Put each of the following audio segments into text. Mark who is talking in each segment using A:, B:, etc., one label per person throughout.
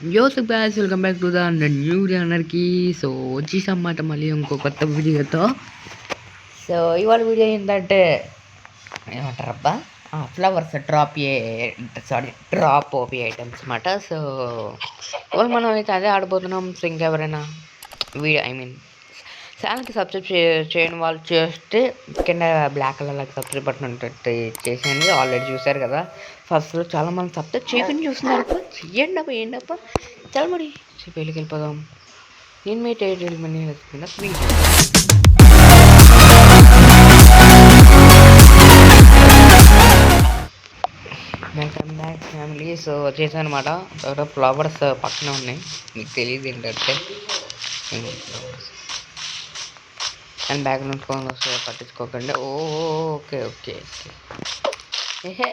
A: బ్యాస్ welcome back to the new అందరికి. So వచ్చేసన్నమాట మళ్ళీ ఇంకో కొత్త వీడియోతో. సో ఇవాళ వీడియో ఏంటంటే ఏమంటారబ్బా, ఫ్లవర్స్ డ్రాప్ ఓపీ ఐటమ్స్ అన్నమాట. సో ఇవాళ మనం అయితే అదే ఆడబోతున్నాం. సో ఇంకెవరైనా ఛానల్కి సబ్స్క్రైబ్ చేయని వాళ్ళు చేస్తే కింద బ్లాక్ కలర్ సబ్స్క్రైబ్ బటన్ ఉంటుంది, చేసేయండి. ఆల్రెడీ చూసారు కదా, ఫస్ట్లో చాలామంది సబ్స్క్రైబ్ చేయకుండా చూస్తున్నారు. చెయ్యండి అప్ప, ఏంటి అప్ప, చాలా మరి వెళ్ళికి వెళ్ళిపోదాం. నేను మీ title money welcome back family. So వచ్చేసాను అనమాట. ఫ్లవర్స్ పక్కన ఉన్నాయి, మీకు తెలియదు ఏంటంటే అండ్ బ్యాక్గ్రౌండ్ ఫోన్ వస్తే పట్టించుకోకండి. Okay okay okay. ఏహే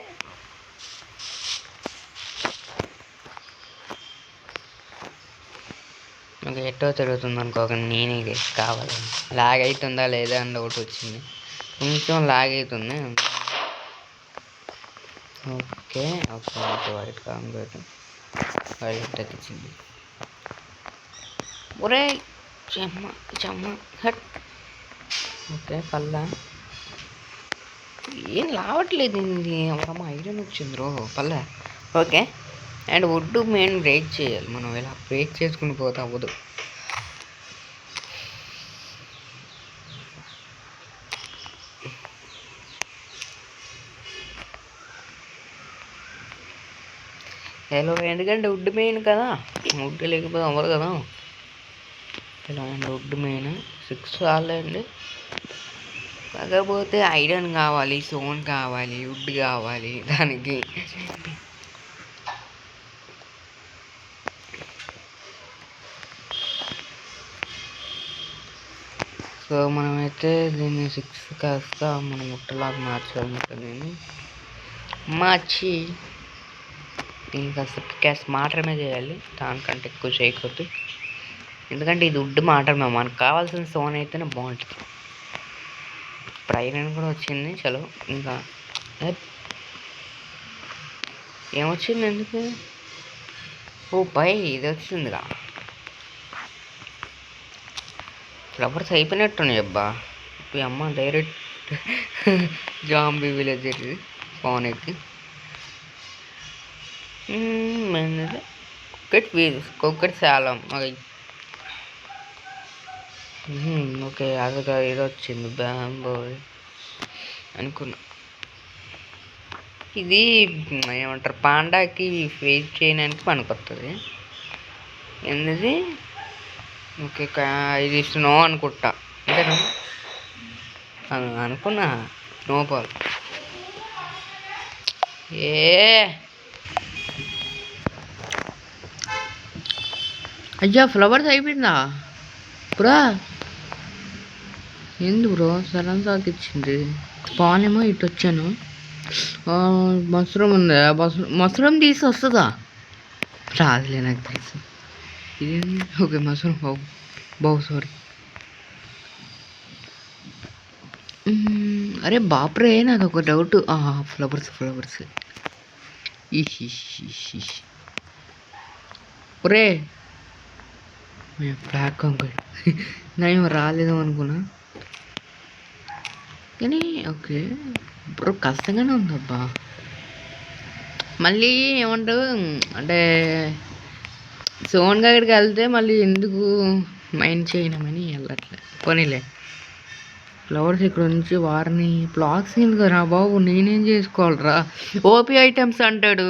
A: ఇంకా ఎట్టో తిరుగుతుంది అనుకోకండి, నేనే కావాలి. లాగ్ అవుతుందా లేదా అని డౌట్ వచ్చింది, కొంచెం లాగ్ అవుతుంది. Okay okay okay. White కాంగ్రెట్ white తెచ్చింది. ఒరే చెమ్మ చెమ్మ హట్. ఓకే పల్లా ఏం లావట్లేదు, ఇది ఎవరమ్మ ఐరన్ వచ్చింది రో పల్లె. Okay and would main break చేయాలి మనం, ఇలా బ్రేక్ చేసుకుని పోతే అవ్వదు. హలో, ఎందుకంటే వుడ్ మెయిన్ కదా, వుడ్ లేకపోతే అవ్వదు కదా. ఇలా అండి వుడ్ మెయిన్ 6 చాలండి. కాకపోతే ఐరన్ కావాలి, స్టోన్ కావాలి, వుడ్ కావాలి దానికి. సో మనమైతే దీన్ని 6 కాస్త మనం ముట్టలాగా మార్చాలన్నమాట. నేను మార్చి దీన్ని కాస్త పికాస్ మాత్రమే చేయాలి, దానికంటే ఎక్కువ చేయకూడదు. ఎందుకంటే ఇది వుడ్ మాత్రమే, మనకు కావాల్సిన స్టోన్ అయితేనే బాగుంటుంది. ఇప్పుడు ఐరన్ కూడా వచ్చింది. చలో ఇంకా ఏమొచ్చింది ఎందుకు? ఓ పై ఇది వచ్చిందిగా. ఫ్లవర్స్ అయిపోయినట్టున్నాయి అబ్బా. ఇప్పుడు అమ్మ డైరెక్ట్ జాంబీ విలేజర్ ఫోన్ ఎక్కి కుక్కటి శాలం. ఓకే అదొక ఇది వచ్చింది బ్యాంబో అనుకున్నా. ఇది ఏమంటారు, పాండాకి ఫేస్ చేయడానికి పనికొస్తుంది. ఎందుది ఓకే ఇది స్నో అనుకుంటా, అంతేనా అనుకున్నా. స్నోబాల్ అయ్యా ఫ్లవర్స్ అయిపోయిందా బ్రో? ఎందుకు బ్రో సడన్ సాక్ ఇచ్చింది? స్పాన్ ఏమో ఇటు వచ్చాను. మష్రూమ్ ఉందా? మష్రూమ్ తీసి వస్తుందా? రాదులే నాకు తెలుసు. ఇది ఓకే మష్రూమ్ బావు సారీ. అరే బాప్రే, నాది ఒక డౌట్. ఫ్లవర్స్ ఒరే బ్లాక్ కాంక్రీట్ నేను రాలేదు అనుకున్నా కానీ ఓకే ఇప్పుడు కష్టంగానే ఉందబ్బా. మళ్ళీ ఏమంటావు అంటే సోన్ గడికి వెళ్తే మళ్ళీ ఎందుకు మైండ్ చేయనమని వెళ్ళట్లే. పోనీలే ఫ్లవర్స్ ఇక్కడ నుంచి వారిని బ్లాక్స్ ఎందుకు రా బాబు, నేనేం చేసుకోవాలరా? ఓపీ ఐటమ్స్ అంటాడు,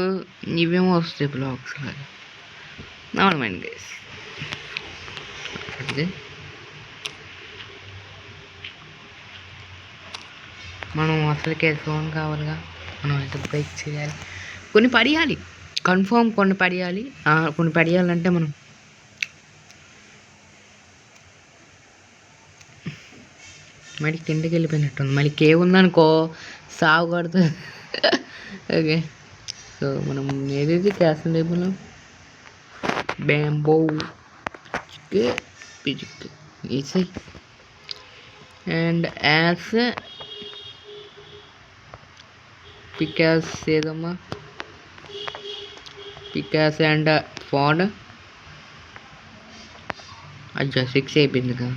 A: ఇవేమో వస్తాయి బ్లాక్స్ లాగా. నార్మల్ గైస్ మనం అసలుకే ఫోన్ కావాలిగా, మనం అయితే బ్రేక్ చేయాలి. కొన్ని పడియాలి కన్ఫామ్, కొన్ని పడియాలంటే మనం మరి కిందకి వెళ్ళిపోయినట్టుంది. మళ్ళీ కేవ్ ఉందనుకో సాగు కొడుతుంది. ఓకే సో మనం ఏదైతే క్యాషన్ టేబుల్ బ్యాంబో పిజిక్ ఈసీ అండ్ యాస్ పికాస్ ఏదమ్మా, పికాస్ అండ్ ఫాడ్ అచ్చా 6 అయిపోయిందిగా.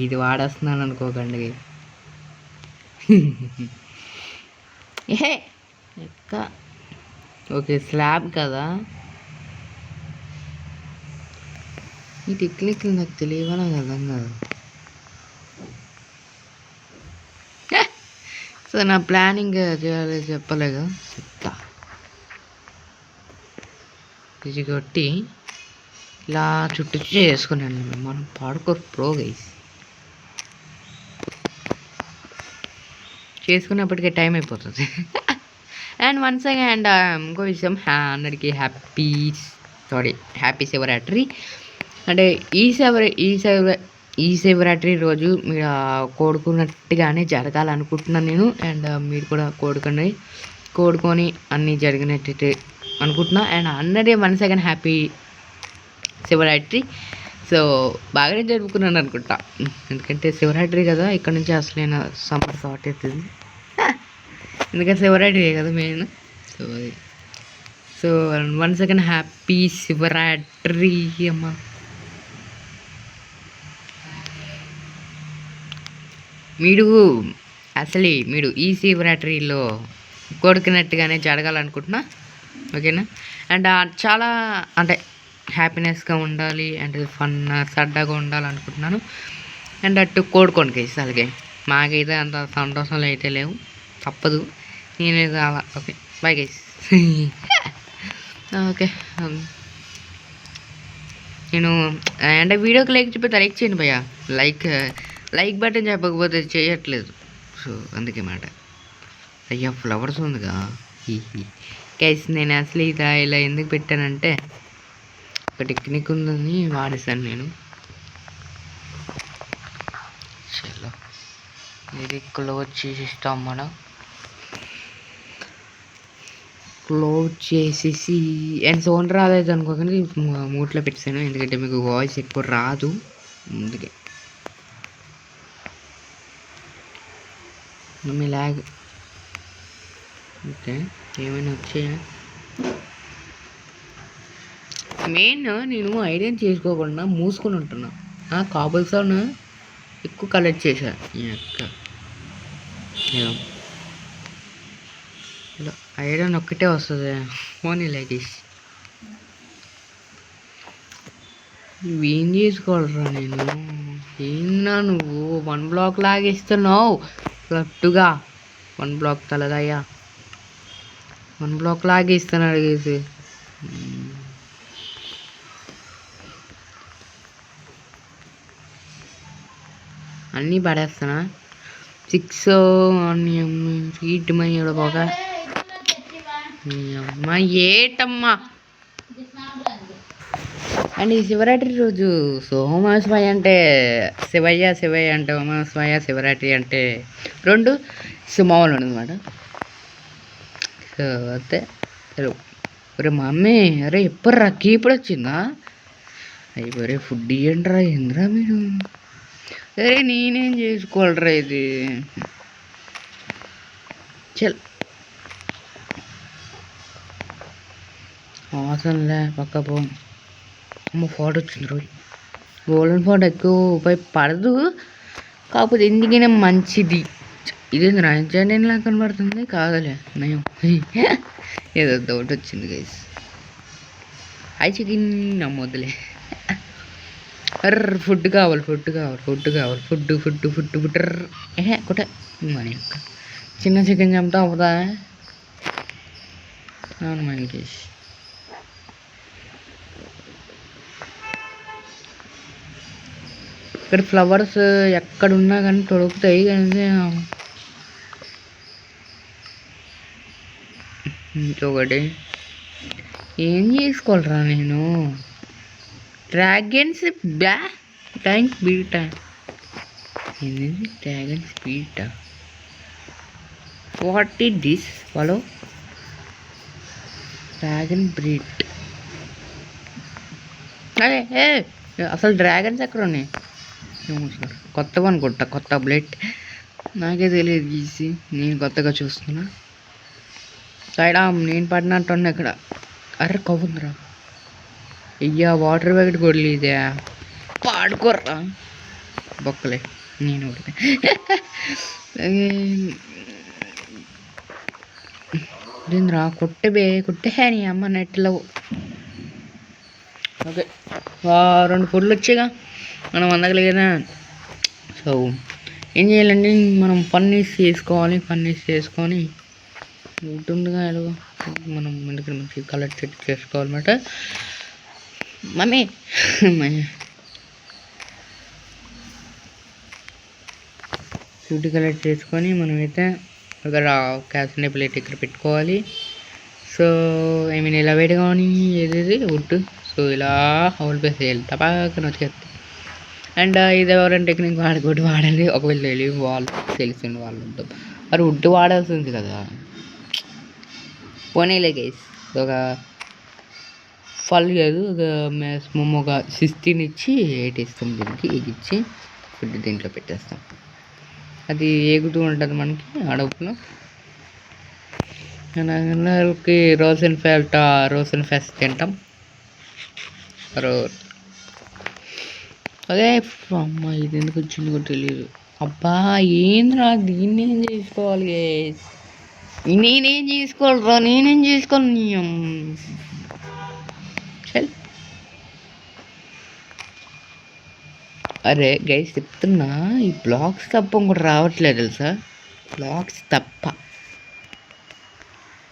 A: ఇది వాడేస్తున్నాను అనుకోకండి. ఏ ఎక్క ఓకే స్లాబ్ కదా. ఈ టెక్నిక్లు నాకు తెలియవా, నాకు అర్థం కాదు. సో నా ప్లానింగ్ చేయాలి చెప్పలేగా, చెప్తా. ఇది కొట్టి ఇలా చుట్టూ చేసుకున్నాను. మనం పాడుకోరు ప్రో గైస్. చేసుకున్నప్పటికీ టైం అయిపోతుంది. అండ్ వన్స్ అగైన్ ఇంకో విషయం, అందరికీ హ్యాపీ శివరాత్రి. అంటే ఈ శివరాత్రి రోజు మీరు కోరుకున్నట్టుగానే జరగాలనుకుంటున్నాను నేను. అండ్ మీరు కూడా కోరుకొని అన్నీ జరిగినట్టు అనుకుంటున్నా. అండ్ అందరి once again happy Shivaratri. So బాగానే జరుపుకున్నాను అనుకుంటా, ఎందుకంటే శివరాత్రి కదా. ఇక్కడ నుంచి అసలైన సమ్మర్ స్టార్ట్ అవుతుంది. ఎందుకంటే శివరాత్రి కదా మెయిన్. సో అది so once again happy Shivaratri అమ్మ. మీరు ఈ శివరాత్రిలో కోరుకున్నట్టుగానే జరగాలనుకుంటున్నా, ఓకేనా. అండ్ చాలా అంటే హ్యాపీనెస్గా ఉండాలి అండ్ ఫన్ సరదాగా ఉండాలనుకుంటున్నాను. అండ్ అటు కోడుకోండి గైస్. అలాగే మాకైతే అంత సంతోషాలు అయితే లేవు, తప్పదు. నేనైతే అలా ఓకే బాయ్ గైస్. ఓకే నేను అంటే వీడియోకి లైక్ చెప్పితే లైక్ చేయండి భయ్య. లైక్ బటన్ చెప్పకపోతే చేయట్లేదు. సో అందుకే మాట. అయ్యా ఫ్లవర్స్ ఉందిగా గైస్. నేను అసలు ఇలా ఎందుకు పెట్టానంటే ఒక టెక్నిక్ ఉందని వాడేసాను నేను. చలో ఇది క్లోజ్ చేసిస్తాం మనం. క్లోజ్ చేసేసి అండ్ సౌండ్ రాలేదు అనుకోకండి, మూట్లో పెట్టాను ఎందుకంటే మీకు వాయిస్ ఎక్కువ రాదు అందుకే. లాగ్ ఓకే ఏమైనా వచ్చాయా. మెయిన్ నేను ఐరన్ చేసుకోకుండా మూసుకొని ఉంటున్నా. కాబుల్స్టోన్ ఎక్కువ కలెక్ట్ చేశా. ఇలా ఐరన్ ఒక్కటే వస్తుంది పోనీ లైక్. ఏం చేసుకోవాలరా నేను. ఏంనా నువ్వు 1 బ్లాక్ లాగేస్తున్నావు లట్టుగా. 1 బ్లాక్ తలదయ్యా 1 బ్లాక్ లాగేస్తాను అడిగేసి. అన్నీ పడేస్తానా 6 హీట్ మనీ పోక. అమ్మా ఏటమ్మా. అండ్ ఈ శివరాత్రి రోజు సోమశివయ్య అంటే శివయ్య అంటే సోమశివయ్య, శివరాత్రి అంటే 2 సుమావులు అనమాట. సో అంతే. ఒరే మమ్మీ, అరే ఎప్పుడు కీపుడు వచ్చిందా. అయ్యరే ఫుడ్ ఇవ్వండిరా ఏంద్రా మీరు. అరే నేనేం చేసుకోవాలరా ఇది. చల్ అవసరంలే పక్క పో. అమ్మ ఫోటో వచ్చింది రోజు. గోల్డెన్ ఫోటో ఎక్కువ ఉపయోగపడదు, కాకపోతే ఎందుకైనా మంచిది. ఇదేంది రాయించండిలా కనబడుతుంది. కాదలే నయం. ఏదో డౌట్ వచ్చింది గైస్. ఐ చికెన్ నమ్మొద్దులే. ఫుడ్ కావాలి ఫుడ్ కొట్ట మన యొక్క చిన్న చికెన్ చంపుతా అవుతా. అవును మనకేష్. ఇక్కడ ఫ్లవర్స్ ఎక్కడున్నా కానీ దొరుకుతాయి. కానీ ఇంకొకటి ఏం చేసుకోవాలరా నేను. Dragons tank beta. ఏంది dragons beta? What is this? Follow dragon breed. అదే అసలు డ్రాగన్స్ ఎక్కడ ఉన్నాయి? కొత్తవి అనుకుంటా, కొత్త అప్డేట్. నాకే తెలియదు గీసి, నేను కొత్తగా చూస్తున్నా. సైడా నేను పడినట్టున్నా ఇక్కడ. అర్రే కవ్వుందిరా. అయ్యా వాటర్ ప్యాకెట్ కొడలేదే, పాడుకోర్రా బొక్కలే. నేను ఒకటి దీనిరా కొట్టే నీ అమ్మ నెట్లో. ఓకే 2 పొడులు వచ్చాయిగా, మనం అందగలిగేదా. సో ఏం చేయాలండి, మనం పన్నీస్ చేసుకొని ఉంటుందిగా ఎలాగో మనం ఎందుకంటే మంచి కలర్ సెట్ చేసుకోవాలన్నమాట. మమ్మీ ఫుడ్ కలెక్ట్ చేసుకొని మనమైతే అక్కడ క్యాసనే ప్లేట్ ఇక్కడ పెట్టుకోవాలి. సో ఐ మీన్ ఇలా పెట్టుకొని ఏది వుడ్, సో ఇలా హోల్ ప్లేస్ వేయాలి, తప్పక వచ్చేస్తుంది. అండ్ ఇది ఎవరైనా టెక్నిక్ వాడండి, ఒకవేళ తెలిసిన వాళ్ళు ఉంటాం. మరి వుడ్ వాడాల్సి ఉంది కదా. పోనీలే గైస్, ఒక ఫల్ కాదు, ఒక మ్యాక్సిమం ఒక 16 ఇచ్చి 8 ఇస్తాం. దీనికి ఎగిచ్చి ఫుడ్ దీంట్లో పెట్టేస్తాం. అది ఎగుతూ ఉంటుంది మనకి అడవులో. అందరికి రోసన్ ఫెస్ట్ తింటాం. అదే అమ్మ ఇది ఎందుకు వచ్చింది కూడా తెలియదు. అబ్బా ఏంద్రా, దీన్ని ఏం చేసుకోవాలి గైస్, నేనేం చేసుకోవాలిరా, నేనేం చేసుకోవాలి. చల్ అరే గైస్ చెప్తున్నా, ఈ బ్లాగ్స్ తప్ప ఇంకోటి రావట్లేదు తెలుసా, బ్లాగ్స్ తప్ప.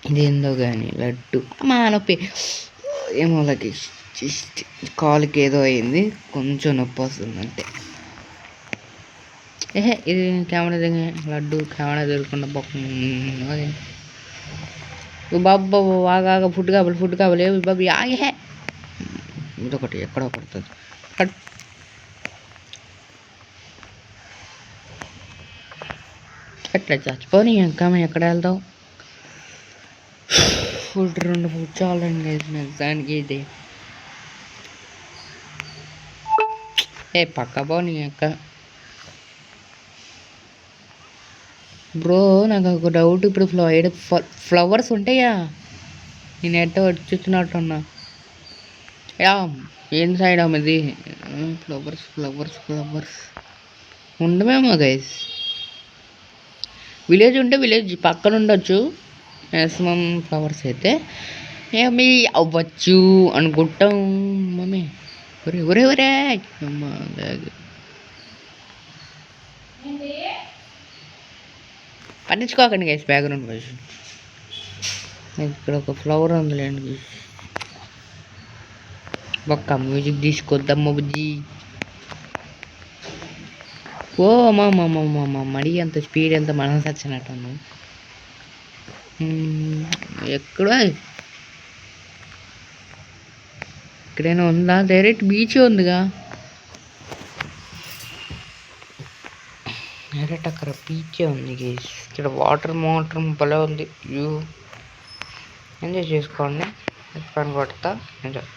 A: ఇదేందో కానీ లడ్డు మా నొప్పి ఏమో, కాలుకి ఏదో అయింది, కొంచెం నొప్పి వస్తుంది అంటే. ఇది కెమెరా దగ్గర లడ్డు కెమెరా తిరగకుండా పక్కన బాబు బాగా ఫుడ్ కావాలి బాబు ఆగే. ఇదొకటి ఎక్కడో పడుతుంది. ఎట్లా చచ్చిపోని ఇంకా ఎక్కడ వెళ్తావు. ఫుడ్ 2 ఫుడ్ చాలండి దానికి. ఇది పక్క పోనీ అక్క. బ్రో నాకు ఒక డౌట్, ఇప్పుడు ఫ్లవర్స్ ఉంటాయా, నేను ఎట్టో వచ్చుతున్నట్టున్నా. ఏం సైడ్ ఇది ఫ్లవర్స్ ఉండమేమో గైస్. విలేజ్ ఉంటే విలేజ్ పక్కన ఉండొచ్చు, మ్యాక్సిమం ఫ్లవర్స్ అయితే ఏమి అవ్వచ్చు అనుకుంటాం. మమ్మీ ఒరే అమ్మా పట్టించుకోకండి గైస్, బ్యాక్గ్రౌండ్ వాయిస్. ఇక్కడ ఒక ఫ్లవర్ ఉందిలేండి, ఒక్క మ్యూజిక్ తీసుకొద్దాం బుజ్జి. ఓ మా మడి అంత స్పీడ్ ఎంత మనం చచ్చినట్టు. ఇక్కడైనా ఉందా, డైరెక్ట్ బీచ్ ఉందిగా, డైరెక్ట్ అక్కడ బీచే ఉంది గైస్. ఇక్కడ వాటర్ భలే ఉంది, వ్యూ ఎంజాయ్ చేసుకోండి. పని కొడతా ఎంజాయ్.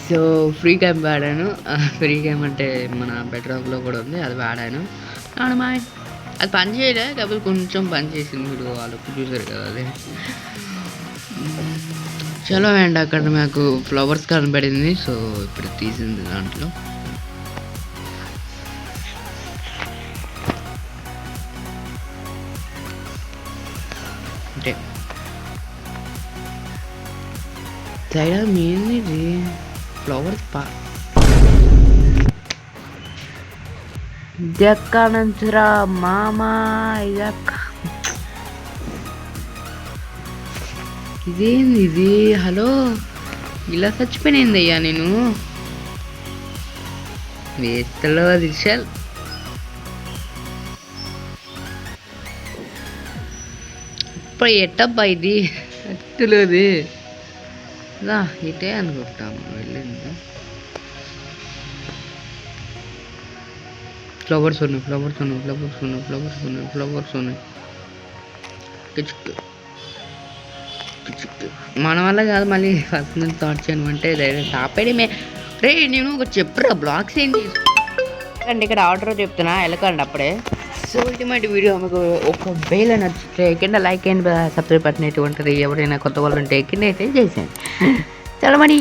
A: సో ఫ్రీ క్యాంప్ వాడాను. ఫ్రీ క్యాంప్ అంటే మన బెడ్రాక్లో కూడా ఉంది, అది వాడాను. అది పని చేయలే, కాకపోతే కొంచెం పని చేసింది. మీరు వాళ్ళకు చూసారు కదా, అదే చలో అండ్ అక్కడ మాకు ఫ్లవర్స్ కనబడింది. సో ఇప్పుడు తీసింది దాంట్లో. అంటే సైడ్ ఏంది ఇది ఫ్లవర్స్ ఎక్కడ నుంచిరా మామా ఇదేంది ఇది? హలో, ఇలా చచ్చిపోయింది అయ్యా నేను వేస్తలో దిశల్. ఇప్పుడు ఎట్టబ్బా ఇది ఎత్తులేదు ఇటే అనుకుంటాము వెళ్ళింది. ఫ్లవర్స్ ఉన్నాయి, ఫ్లవర్స్ ఉన్నాయి, ఫ్లవర్స్ ఉన్నాయి, ఫ్లవర్స్ ఉన్నాయి, ఫ్లవర్స్ ఉన్నాయి. మన వల్ల కాదు, మళ్ళీ ఫస్ట్ నుంచి థాట్ చేయను అంటే డైరెక్ట్ ఆపేయడమే. రే నేను ఒక చెప్పురా బ్లాగ్స్ ఏంటి అంటే ఇక్కడ ఆర్డర్ చెప్తున్నా వెళ్ళకండి అప్పుడే. సో ఇటువంటి వీడియో మీకు ఒకవేళ నచ్చితే కింద లైక్ అండ్ సబ్స్క్రైబ్ బటన్ అయితే ఉంటుంది. ఎవరైనా కొత్త వాళ్ళు ఉంటే కింద అయితే చేసేయండి. చాలా మరి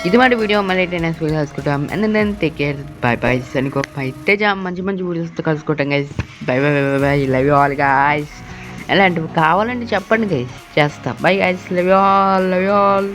A: ఇటువంటి వీడియో మళ్ళీ అయితే నెక్స్ట్ వీడియో కలుసుకుంటాం. And then take care, bye bye. అనుకో అయితే మంచి మంచి వీడియోస్తో కలుసుకుంటాం guys. Bye bye bye bye. Love you all guys. ఎలాంటివి కావాలంటే చెప్పండి గైస్, చేస్తా. Bye guys, love you all, love you all.